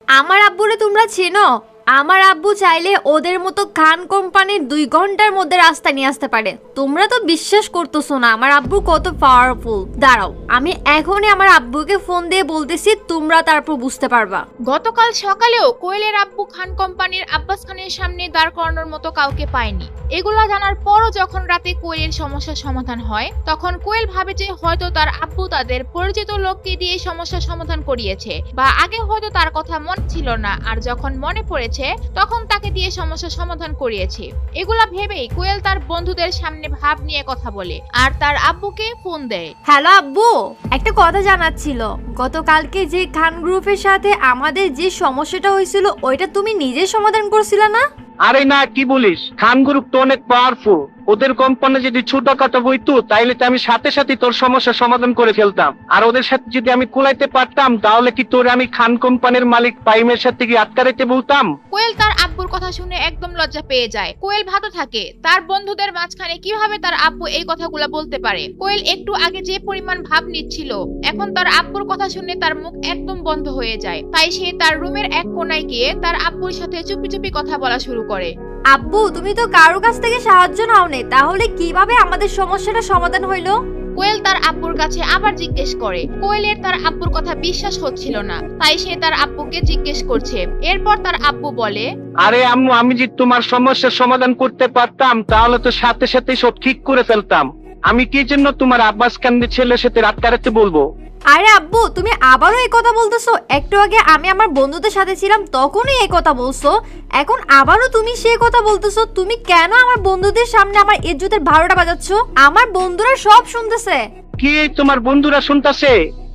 আমার আব্বুরে তোমরা চেনো? আমার আব্বু চাইলে ওদের মতো খান কোম্পানির 2 ঘন্টার মধ্যে রাস্তা নিয়ে আসতে পারে। তোমরা তো বিশ্বাস করতেছো না আমার আব্বু কত পাওয়ারফুল। দাঁড়াও, আমি এখনই আমার আব্বুকে ফোন দিয়ে বলতেছি, তোমরা তারপর বুঝতে পারবা। গতকাল সকালেও কোয়েলের আব্বু খান কোম্পানির আব্বাস খানের সামনে দাঁড় করানোর মতো কাউকে পায়নি। এগুলা জানার পরও যখন রাতে কোয়েলের সমস্যার সমাধান হয়, তখন কোয়েল ভাবে যে হয়তো তার আব্বু তাদের পরিচিত লোককে দিয়ে সমস্যার সমাধান করিয়েছে, বা আগে হয়তো তার কথা মনে ছিল না, আর যখন মনে পড়েছে তখন তাকে দিয়ে সমস্যার সমাধান করিয়েছে। এগুলা ভেবেই কোয়েল তার বন্ধুদের সামনে ভাব নিয়ে কথা বলে আর তার আব্বুকে ফোন দেয়। হ্যালো আব্বু, একটা কথা জানার ছিল। গতকালকে যে খান গ্রুপের সাথে আমাদের যে সমস্যাটা হয়েছিল ওইটা তুমি নিজে সমাধান করছিলে না? আরে না, কি বলিস? খান গ্রুপ তো অনেক পাওয়ারফুল। ওদের কোম্পানি যদি ছোটখাটো হইতো তাইলে তো আমি সাথে সাথে তোর সমস্যার সমাধান করে ফেলতাম। আর ওদের সাথে যদি আমি কুলাইতে পারতাম তাহলে কি তোরে আমি খান কোম্পানির মালিক পাইমের সাথে কি আটকাইতে বলতাম? কোয়েল তার আব্বুর কথা শুনে একদম লজ্জা পেয়ে যায়। কোয়েল ভাবতে থাকে তার বন্ধুদের মাঝখানে কিভাবে তার আব্বু এই কথাগুলো বলতে পারে। কোয়েল একটু আগে যে পরিমাণ ভাব নিচ্ছিল, এখন তার আব্বুর কথা শুনে তার মুখ একদম বন্ধ হয়ে যায়। তাই সে তার রুমের এক কোণায় গিয়ে তার আব্বুর সাথে চুপি চুপি কথা বলা শুরু করে। আব্বু, তুমি তো কারোর কাছ থেকে সাহায্য নাও নি, তাহলে কিভাবে আমাদের সমস্যাটা সমাধান হইলো? কোয়েল তার আব্বুর কাছে আবার জিজ্ঞেস করে। কোয়েলের তার আব্বুর কথা বিশ্বাস হচ্ছিল না, তাই সে তার আব্বুকে জিজ্ঞেস করছে। এরপর তার আব্বু বলে, আরে আম্মু, আমি যদি তোমার সমস্যার সমাধান করতে পারতাম তাহলে তো সাথে সাথে সব ঠিক করে ফেলতাম। আমি কি জন্য তোমার আব্বাস খানের ছেলের সাথে আটকাইতে বলবো? আরে আব্বু, তুমি আবারও এই কথা বলতেছো? একটু আগে আমি আমার বন্ধুদের সাথে ছিলাম তখনই এই কথা বলছো, এখন আবারও তুমি সেই কথা বলতেছো। তুমি কেন আমার বন্ধুদের সামনে আমার ইজ্জতের ভাড়াটা বাজাচ্ছ? আমার বন্ধুরা সব শুনতেছে। কি তোমার বন্ধুরা শুনতাছে?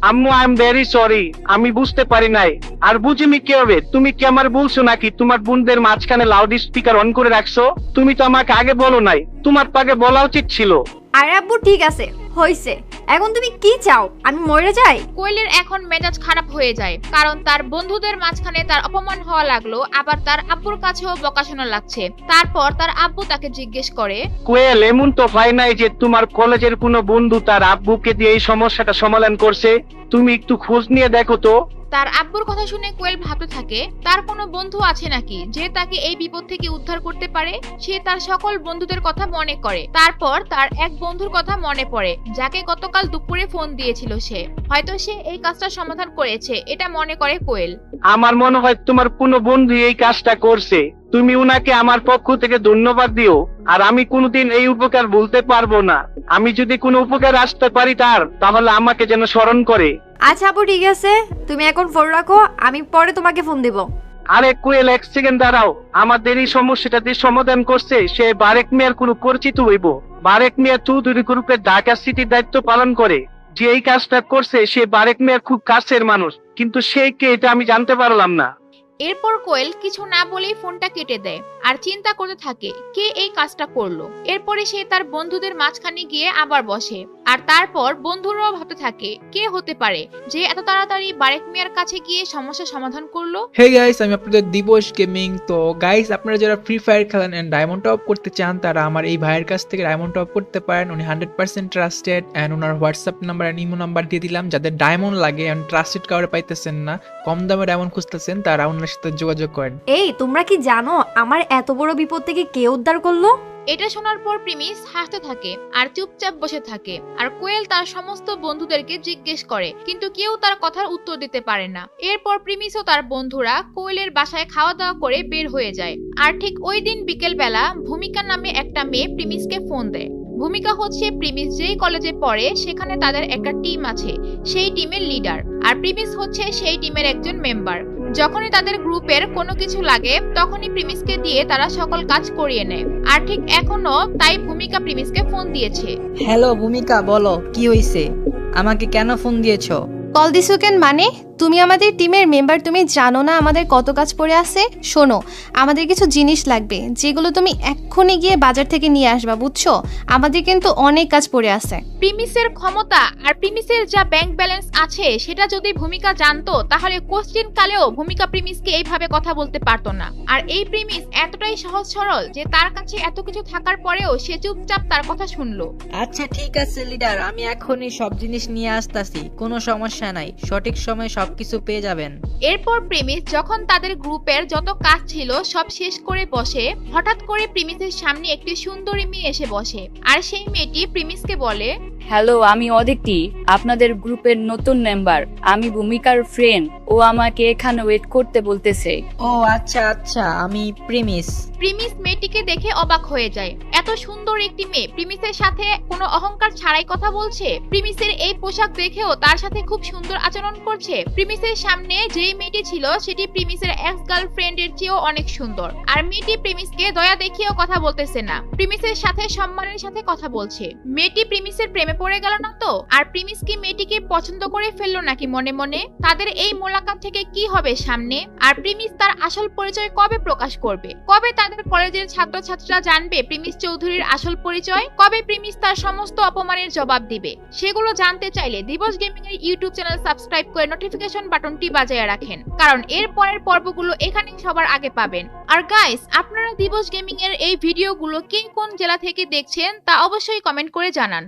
আম্মু, আই এম ভেরি সরি, আমি বুঝতে পারি নাই। আর বুঝিনি কি হবে? তুমি কি আমার বলছো নাকি তোমার বোনদের মাঝখানে লাউড স্পিকার অন করে রাখছো? তুমি তো আমাকে আগে বলো নাই, তোমার তো আগে বলা উচিত ছিল। আরে আব্বু, ঠিক আছে, হইছে। এখন তুমি কি চাও, আমি মরে যাই? কোয়েলের এখন মেজাজ খারাপ হয়ে যায়, কারণ তার বন্ধুদের মাঝখানে তার অপমান হওয়া লাগলো, আবার তার আব্বুর কাছেও বকাশোনা লাগছে। তারপর তার আব্বু তাকে জিজ্ঞেস করে, কোয়েল, এমন তো হয় নাই যে তোমার কলেজের কোনো বন্ধু তার আব্বুকে দিয়ে এই সমস্যাটা সমাধান করছে? তুমি একটু খোঁজ নিয়ে দেখো তো। তার আব্বুর কথা শুনে কোয়েল ভাবতে থাকে তার কোনো বন্ধু আছে নাকি যে তাকে এই বিপদ থেকে উদ্ধার করতে পারে। সে তার সকল বন্ধুদের কথা মনে করে। তারপর তার এক বন্ধুর কথা মনে পড়ে যাকে গতকাল দুপুরে ফোন দিয়েছিল সে। হয়তো সে এই কাজটা সমাধান করেছে, এটা মনে করে কোয়েল। আমার মনে হয় তোমার কোনো বন্ধু এই কাজটা করছে। তুমি উনাকে আমার পক্ষ থেকে ধন্যবাদ দিও। আর আমি কোনোদিন এই উপকার ভুলতে পারবো না। আমি যদি কোনো উপকার আসতে পারি তার, তাহলে আমাকে যেন স্মরণ করে। আচ্ছা আব্বু, ঠিক আছে, তুমি এখন ফোন রাখো, আমি পরে তোমাকে ফোন দিব। আরে কোয়েল, এক সেকেন্ড দাঁড়াও। আমাদের এই সমস্যাটা যে সমাধান করছে সে বারেক মিয়ার কোনো পরিচিত হইব। বারেক মিয়া চৌধুরী গ্রুপের ঢাকা সিটির দায়িত্ব পালন করে। যে এই কাজটা করছে সে বারেক মিয়ার খুব কাছের মানুষ, কিন্তু সে কে এটা আমি জানতে পারলাম না। এরপর কোয়েল কিছু না বলেই ফোনটা কেটে দেয় আর চিন্তা করতে থাকে কে এই কাজটা করলো। এরপরে সে তার বন্ধুদের মাঝখানে গিয়ে আবার বসে, আর তারপর বন্ধুরাও ভাবতে থাকে কে হতে পারে যে এত তাড়াতাড়ি বারেক মিয়ার কাছে গিয়ে সমস্যা সমাধান করলো। হে গাইস, আমি আপনাদের দিবস গেমিং। তো গাইস, আপনারা যারা ফ্রি ফায়ার খেলেন এন্ড ডায়মন্ড টপ করতে চান তারা আমার এই ভাইয়ের কাছ থেকে ডায়মন্ড টপ করতে পারেন। উনি 100% ট্রাস্টেড এন্ড ওনার WhatsApp number and imo number দিয়ে দিলাম। যাদের ডায়মন্ড লাগে এন্ড ট্রাস্টেড কাউরে পাইতেছেন না, কম দামে ডায়মন্ড খুঁজতেছেন, তারা ওনার সাথে যোগাযোগ করেন। এই, তোমরা কি জানো আমার এত বড় বিপদ থেকে কে উদ্ধার করলো? এটা শোনার পর প্রিমিস হাসতে থাকে আর চুপচাপ বসে থাকে। আর কোয়েল তার সমস্ত বন্ধুদেরকে জিজ্ঞেস করে, কিন্তু কেউ তার কথার উত্তর দিতে পারে না। এরপর প্রিমিস ও তার বন্ধুরা কোয়েলের বাসায় খাওয়া দাওয়া করে বের হয়ে যায়। আর ঠিক ওই দিন বিকেল বেলা ভূমিকা নামে একটা মেয়ে প্রিমিসকে ফোন দেয়। ভূমিকা হচ্ছে প্রিমিস যেই কলেজে পড়ে সেখানে তাদের একটা টিম আছে, সেই টিমের লিডার। আর প্রিমিস হচ্ছে সেই টিমের একজন মেম্বার। যখনই তাদের গ্রুপের কোনো কিছু লাগে তখনই প্রিমিসকে দিয়ে তারা সকল কাজ করিয়ে নেয়। আর ঠিক এখনো তাই ভূমিকা প্রিমিসকে ফোন দিয়েছে। হ্যালো ভূমিকা, বলো কি হইছে? আমাকে কেন ফোন দিয়েছো? কল দিছো কেন? মানে তুমি আমাদের টিমের মেম্বার, তুমি জানো না আমাদের কত কাজ পড়ে আছে? শোনো, আমাদের কিছু জিনিস লাগবে যেগুলো তুমি এক্ষুনি গিয়ে বাজার থেকে নিয়ে আসবা, বুঝছো? আমাদের কিন্তু অনেক কাজ পড়ে আছে। প্রিমিসের ক্ষমতা আর প্রিমিসের যা ব্যাংক ব্যালেন্স আছে সেটা যদি ভূমিকা জানতো তাহলে কোশ্চেন কালেও ভূমিকা প্রিমিসকে এইভাবে কথা বলতে পারতো না। আর এই প্রিমিস এতটাই সহজ সরল যে তার কাছে এত কিছু থাকার পরেও সে চুপচাপ তার কথা শুনলো। আচ্ছা ঠিক আছে লিডার, আমি এখনই সব জিনিস নিয়ে আসতাছি, কোনো সমস্যা নাই। সঠিক সময়ে সব সবকিছু পেয়ে যাবেন। এরপর প্রিমিস যখন তাদের গ্রুপের যত কাজ ছিল সব শেষ করে বসে, হঠাৎ করে প্রিমিসের সামনে একটি সুন্দরী মেয়ে এসে বসে। আর সেই মেয়েটি প্রিমিসকে বলে, হ্যালো, আমি অদিতি, আপনাদের গ্রুপের নতুন মেম্বার। আমি ভূমিকার ফ্রেন্ড। ও আমাকে এখানে ওয়েট করতে বলতেছে। ও আচ্ছা আচ্ছা, আমি প্রিমিস। প্রিমিস মেয়েটিকে দেখে অবাক হয়ে যায়। এত সুন্দর একটি মেয়ে প্রিমিসের সাথে কোনো অহংকার ছাড়াই কথা বলছে। প্রিমিসের এই পোশাক দেখেও তার সাথে খুব সুন্দর আচরণ করছে। প্রিমিসের সামনে যেই মেয়েটি ছিল সেটি প্রিমিসের এক্স গার্লফ্রেন্ডের চেয়েও অনেক সুন্দর। আর মেয়েটি প্রিমিসকে দয়া দেখিয়েও কথা বলতেছে না, প্রিমিসের সাথে সম্মানের সাথে কথা বলছে। মেয়েটি প্রিমিসের প্রেমে পড়ে গেল না তো? আর প্রিমিস কি মেয়েটিকে পছন্দ করে ফেললো নাকি মনে মনে? তাদের এই মোলাকাত থেকে কি হবে সামনে? আর প্রিমিস তার আসল পরিচয় কবে প্রকাশ করবে? কবে তাদের কলেজের ছাত্রছাত্রীরা জানবে প্রিমিস চৌধুরীর আসল পরিচয়? কবে প্রিমিস তার সমস্ত অপমানের জবাব দিবে? সেগুলো জানতে চাইলে দিবস গেমিং এর ইউটিউব চ্যানেল সাবস্ক্রাইব করে নোটিফিকেশন বাটনটি বাজিয়ে রাখেন, কারণ এর পরের পর্বগুলো এখানেই সবার আগে পাবেন। আর গাইস, আপনারা দিবস গেমিং এর এই ভিডিওগুলো কে কোন জেলা থেকে দেখছেন তা অবশ্যই কমেন্ট করে জানান।